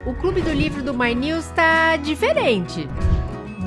O Clube do Livro do My News tá diferente.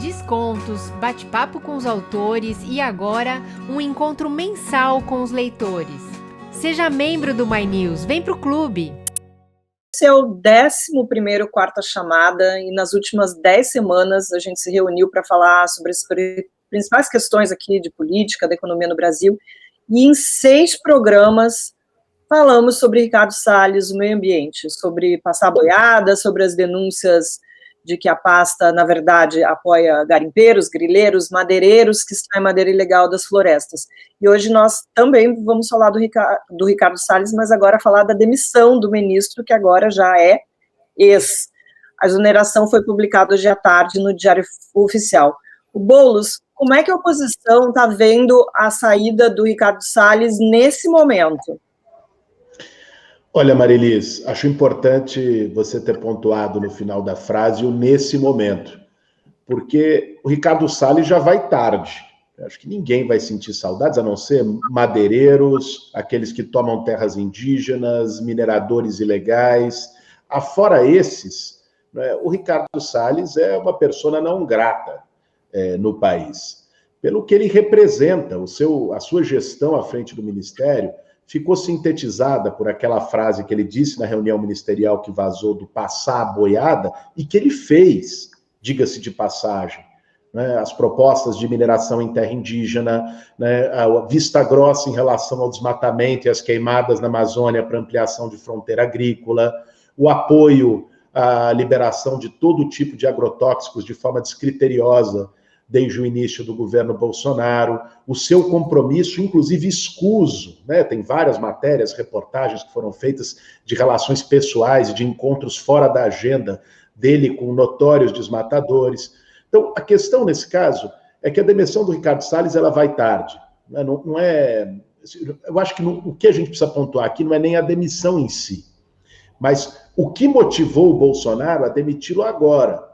Descontos, bate-papo com os autores e agora um encontro mensal com os leitores. Seja membro do My News, vem pro clube! Esse é o 11º Quarta Chamada e nas últimas 10 semanas a gente se reuniu para falar sobre as principais questões aqui de política, da economia no Brasil, e em 6 programas falamos sobre Ricardo Salles, o meio ambiente, sobre passar boiada, sobre as denúncias de que a pasta, na verdade, apoia garimpeiros, grileiros, madeireiros que extraem madeira ilegal das florestas. E hoje nós também vamos falar do Ricardo Salles, mas agora falar da demissão do ministro, que agora já é ex. A exoneração foi publicada hoje à tarde no Diário Oficial. O Boulos, como é que a oposição está vendo a saída do Ricardo Salles nesse momento? Olha, Marilis, acho importante você ter pontuado no final da frase o nesse momento, porque o Ricardo Salles já vai tarde. Acho que ninguém vai sentir saudades, a não ser madeireiros, aqueles que tomam terras indígenas, mineradores ilegais. Afora esses, né, o Ricardo Salles é uma persona não grata no país. Pelo que ele representa, a sua gestão à frente do Ministério ficou sintetizada por aquela frase que ele disse na reunião ministerial que vazou do passar a boiada, e que ele fez, diga-se de passagem, né, as propostas de mineração em terra indígena, né, a vista grossa em relação ao desmatamento e às queimadas na Amazônia para ampliação de fronteira agrícola, o apoio à liberação de todo tipo de agrotóxicos de forma descriteriosa desde o início do governo Bolsonaro, o seu compromisso, inclusive escuso, né? Tem várias matérias, reportagens que foram feitas de relações pessoais e de encontros fora da agenda dele com notórios desmatadores. Então, a questão nesse caso é que a demissão do Ricardo Salles ela vai tarde. Né? Não é, eu acho que o que a gente precisa pontuar aqui não é nem a demissão em si, mas o que motivou o Bolsonaro a demiti-lo agora,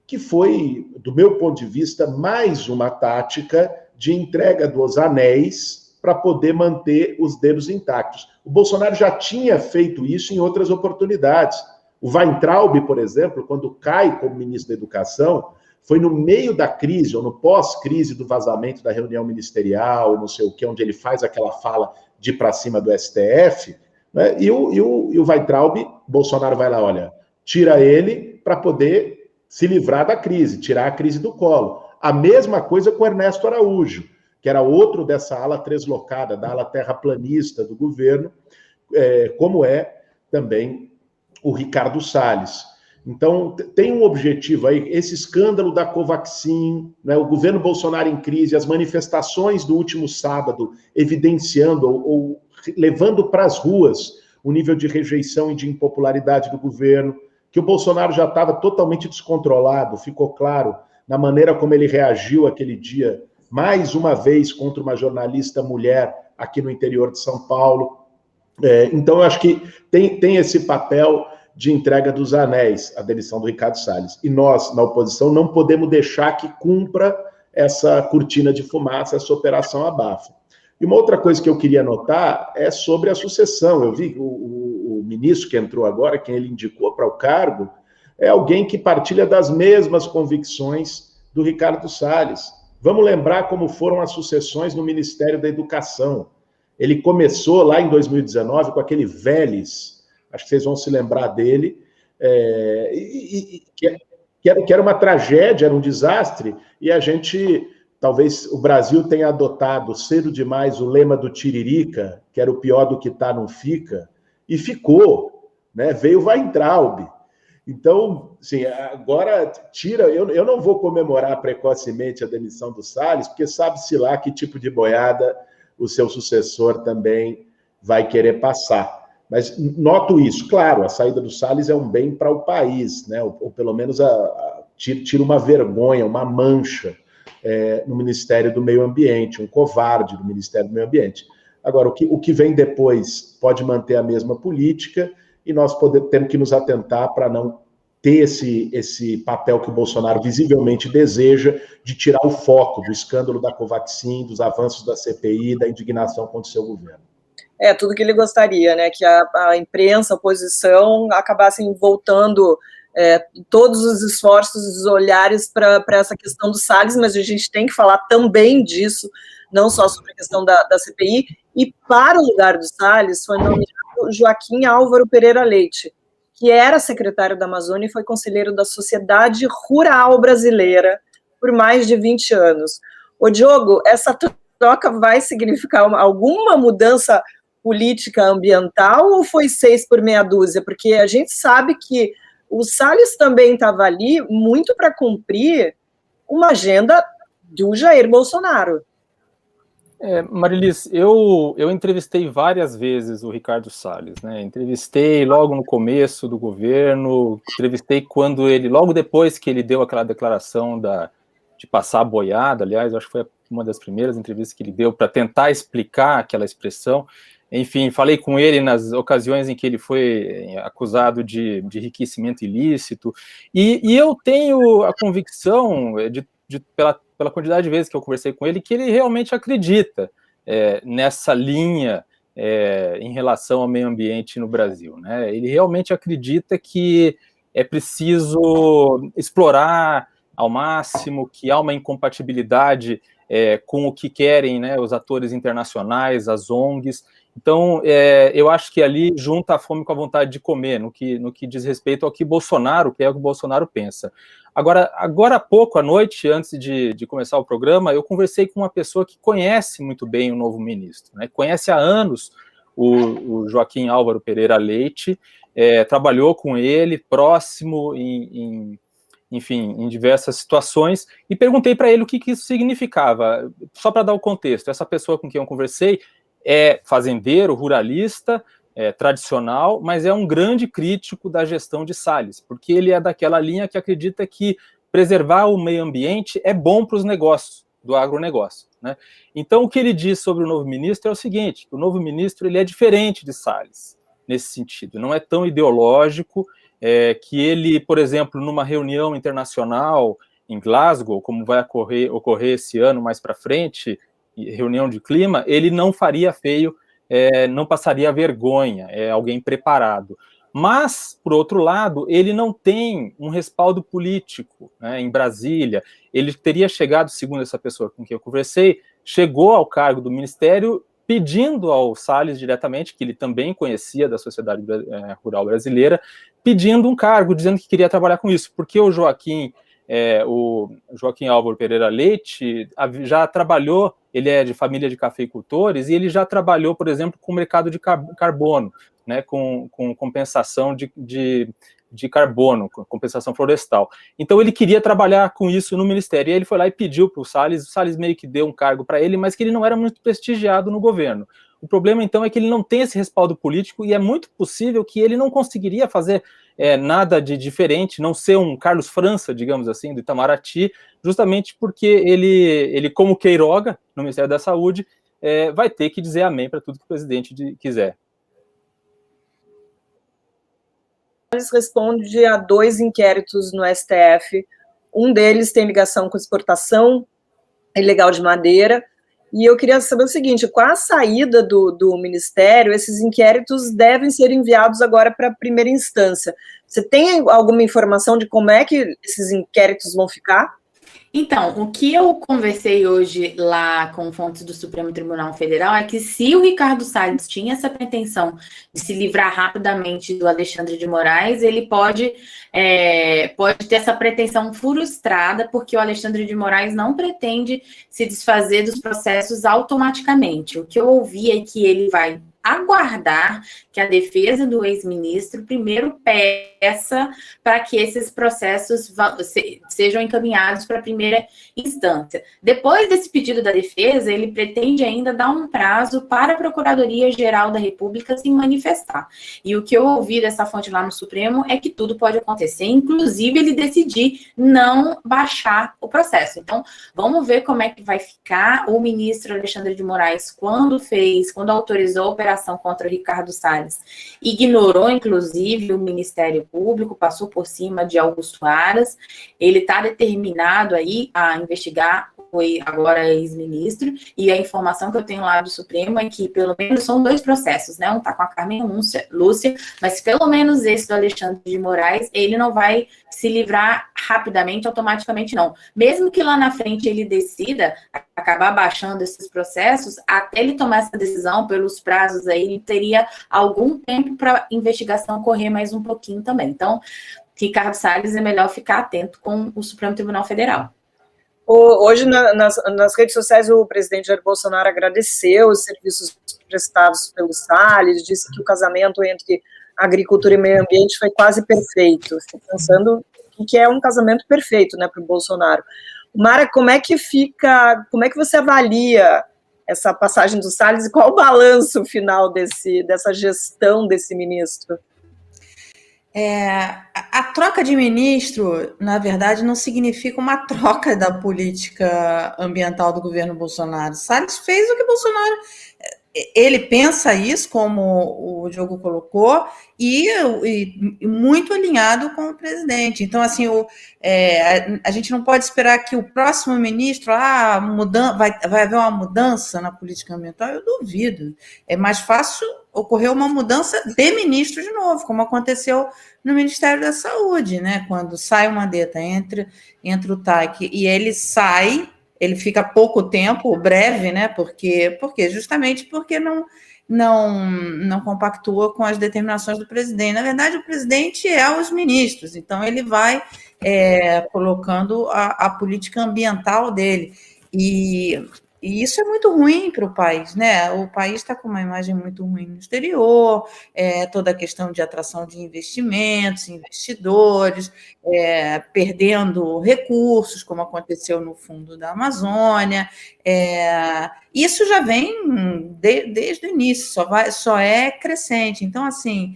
que foi, do meu ponto de vista, mais uma tática de entrega dos anéis para poder manter os dedos intactos. O Bolsonaro já tinha feito isso em outras oportunidades. O Weintraub, por exemplo, quando cai como ministro da Educação, foi no meio da crise, ou no pós-crise do vazamento da reunião ministerial, não sei o quê, onde ele faz aquela fala de ir para cima do STF, né? E o Weintraub, Bolsonaro vai lá, olha, tira ele para poder se livrar da crise, tirar a crise do colo. A mesma coisa com Ernesto Araújo, que era outro dessa ala translocada, da ala terraplanista do governo, como é também o Ricardo Salles. Então, tem um objetivo aí, esse escândalo da Covaxin, né, o governo Bolsonaro em crise, as manifestações do último sábado, evidenciando ou levando para as ruas o nível de rejeição e de impopularidade do governo, que o Bolsonaro já estava totalmente descontrolado, ficou claro na maneira como ele reagiu aquele dia, mais uma vez contra uma jornalista mulher aqui no interior de São Paulo. Então, eu acho que tem esse papel de entrega dos anéis, a demissão do Ricardo Salles. E nós, na oposição, não podemos deixar que cumpra essa cortina de fumaça, essa operação abafa. E uma outra coisa que eu queria notar é sobre a sucessão. Eu vi o ministro que entrou agora, quem ele indicou para o cargo, é alguém que partilha das mesmas convicções do Ricardo Salles. Vamos lembrar como foram as sucessões no Ministério da Educação. Ele começou lá em 2019 com aquele Vélez, acho que vocês vão se lembrar dele, que era uma tragédia, era um desastre, e a gente... Talvez o Brasil tenha adotado cedo demais o lema do Tiririca, que era o pior do que tá, não fica, e ficou, né? Veio o Weintraub. Então, assim, agora tira... Eu não vou comemorar precocemente a demissão do Salles, porque sabe-se lá que tipo de boiada o seu sucessor também vai querer passar. Mas noto isso. Claro, a saída do Salles é um bem para o país, né? Ou pelo menos tira uma vergonha, uma mancha no Ministério do Meio Ambiente, um covarde do Ministério do Meio Ambiente. Agora, o que vem depois pode manter a mesma política e nós temos que nos atentar para não ter esse papel que o Bolsonaro visivelmente deseja de tirar o foco do escândalo da Covaxin, dos avanços da CPI, da indignação contra o seu governo. tudo que ele gostaria, né? Que a imprensa, a oposição acabassem voltando todos os esforços, os olhares para essa questão do Salles, mas a gente tem que falar também disso, não só sobre a questão da CPI, e para o lugar do Salles foi nomeado Joaquim Álvaro Pereira Leite, que era secretário da Amazônia e foi conselheiro da Sociedade Rural Brasileira por mais de 20 anos. Ô Diogo, essa troca vai significar alguma mudança política ambiental ou foi 6 por meia dúzia? Porque a gente sabe que o Salles também estava ali muito para cumprir uma agenda do Jair Bolsonaro. Marilis, eu entrevistei várias vezes o Ricardo Salles, né? Entrevistei logo no começo do governo, entrevistei quando ele, logo depois que ele deu aquela declaração de passar a boiada, aliás, acho que foi uma das primeiras entrevistas que ele deu para tentar explicar aquela expressão. Enfim, falei com ele nas ocasiões em que ele foi acusado de enriquecimento ilícito, e eu tenho a convicção, pela quantidade de vezes que eu conversei com ele, que ele realmente acredita nessa linha em relação ao meio ambiente no Brasil, né? Ele realmente acredita que é preciso explorar ao máximo, que há uma incompatibilidade com o que querem, né, os atores internacionais, as ONGs. Então, eu acho que ali junta a fome com a vontade de comer, no que diz respeito ao que Bolsonaro quer, o que Bolsonaro pensa. Agora há pouco, à noite, antes de começar o programa, eu conversei com uma pessoa que conhece muito bem o novo ministro, né? Conhece há anos o Joaquim Álvaro Pereira Leite, trabalhou com ele, próximo, enfim, em diversas situações, e perguntei para ele o que isso significava. Só para dar o contexto, essa pessoa com quem eu conversei é fazendeiro, ruralista, tradicional, mas é um grande crítico da gestão de Salles, porque ele é daquela linha que acredita que preservar o meio ambiente é bom para os negócios, do agronegócio, né? Então, o que ele diz sobre o novo ministro é o seguinte: o novo ministro ele é diferente de Salles, nesse sentido, não é tão ideológico, que ele, por exemplo, numa reunião internacional em Glasgow, como vai ocorrer esse ano mais para frente, reunião de clima, ele não faria feio, não passaria vergonha, é alguém preparado. Mas, por outro lado, ele não tem um respaldo político, né, em Brasília. Ele teria chegado, segundo essa pessoa com quem eu conversei, chegou ao cargo do ministério pedindo ao Salles diretamente, que ele também conhecia da Sociedade Rural Brasileira, pedindo um cargo, dizendo que queria trabalhar com isso, porque o Joaquim Álvaro Pereira Leite já trabalhou, ele é de família de cafeicultores, e ele já trabalhou, por exemplo, com o mercado de carbono, né, com compensação de carbono, compensação florestal. Então ele queria trabalhar com isso no Ministério, e ele foi lá e pediu para o Salles meio que deu um cargo para ele, mas que ele não era muito prestigiado no governo. O problema, então, é que ele não tem esse respaldo político, e é muito possível que ele não conseguiria fazer nada de diferente, não ser um Carlos França, digamos assim, do Itamaraty, justamente porque ele como Queiroga, no Ministério da Saúde, vai ter que dizer amém para tudo que o presidente quiser. Responde a 2 inquéritos no STF, um deles tem ligação com exportação ilegal de madeira, e eu queria saber o seguinte: com a saída do Ministério, esses inquéritos devem ser enviados agora para a primeira instância. Você tem alguma informação de como é que esses inquéritos vão ficar? Então, o que eu conversei hoje lá com fontes do Supremo Tribunal Federal é que se o Ricardo Salles tinha essa pretensão de se livrar rapidamente do Alexandre de Moraes, ele pode ter essa pretensão frustrada, porque o Alexandre de Moraes não pretende se desfazer dos processos automaticamente. O que eu ouvi é que ele vai aguardar que a defesa do ex-ministro primeiro peça para que esses processos sejam encaminhados para a primeira instância. Depois desse pedido da defesa, ele pretende ainda dar um prazo para a Procuradoria-Geral da República se manifestar. E o que eu ouvi dessa fonte lá no Supremo é que tudo pode acontecer, inclusive ele decidir não baixar o processo. Então, vamos ver como é que vai ficar. O ministro Alexandre de Moraes, quando autorizou a operação contra o Ricardo Salles, ignorou, inclusive, o Ministério Público, passou por cima de Augusto Aras. Ele está determinado aí a investigar foi agora ex-ministro, e a informação que eu tenho lá do Supremo é que pelo menos são 2 processos, né? Um está com a Carmen Lúcia, mas pelo menos esse do Alexandre de Moraes, ele não vai se livrar rapidamente, automaticamente não. Mesmo que lá na frente ele decida acabar baixando esses processos, até ele tomar essa decisão, pelos prazos aí, ele teria algum tempo para a investigação correr mais um pouquinho também. Então, Ricardo Salles é melhor ficar atento com o Supremo Tribunal Federal. Hoje, nas redes sociais, o presidente Jair Bolsonaro agradeceu os serviços prestados pelo Salles, disse que o casamento entre agricultura e meio ambiente foi quase perfeito. Estou pensando que é um casamento perfeito, né, para o Bolsonaro. Mara, como é que você avalia essa passagem do Salles e qual o balanço final dessa gestão desse ministro? A troca de ministro, na verdade, não significa uma troca da política ambiental do governo Bolsonaro. Salles fez o que Bolsonaro... Ele pensa isso, como o Diogo colocou, e muito alinhado com o presidente. Então, assim, a gente não pode esperar que o próximo ministro, vai haver uma mudança na política ambiental. Eu duvido. É mais fácil ocorrer uma mudança de ministro de novo, como aconteceu no Ministério da Saúde, né? Quando sai o Mandetta, entra o Taik, e ele sai... Ele fica pouco tempo, breve, né? Justamente porque não compactua com as determinações do presidente. Na verdade, o presidente é os ministros, então ele vai colocando a política ambiental dele. E isso é muito ruim para o país, né? O país está com uma imagem muito ruim no exterior, toda a questão de atração de investimentos, investidores, perdendo recursos, como aconteceu no fundo da Amazônia. Isso já vem desde o início, só é crescente. Então, assim,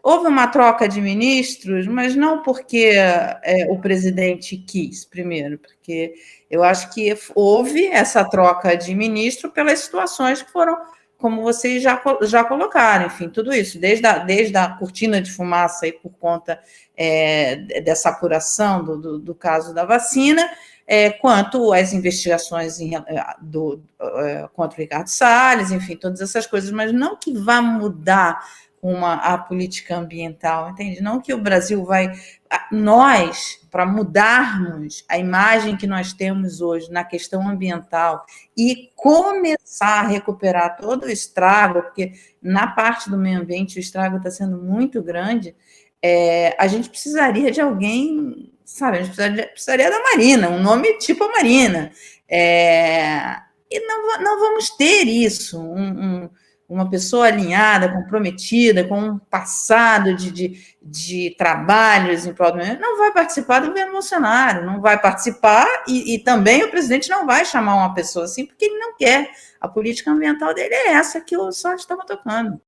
houve uma troca de ministros, mas não porque o presidente quis, primeiro, porque eu acho que houve essa troca de ministro pelas situações que foram, como vocês já colocaram, enfim, tudo isso, desde a cortina de fumaça aí por conta dessa apuração do caso da vacina, quanto às investigações contra o Ricardo Salles, enfim, todas essas coisas, mas não que vá mudar a política ambiental, entende? Não que o Brasil nós, para mudarmos a imagem que nós temos hoje na questão ambiental e começar a recuperar todo o estrago, porque na parte do meio ambiente o estrago está sendo muito grande, a gente precisaria de alguém, sabe? A gente precisaria da Marina, um nome tipo a Marina. E não vamos ter isso, uma pessoa alinhada, comprometida, com um passado de trabalhos em prol do meio, não vai participar do governo Bolsonaro, não vai participar, e também o presidente não vai chamar uma pessoa assim, porque ele não quer. A política ambiental dele é essa que o Salles estava tocando.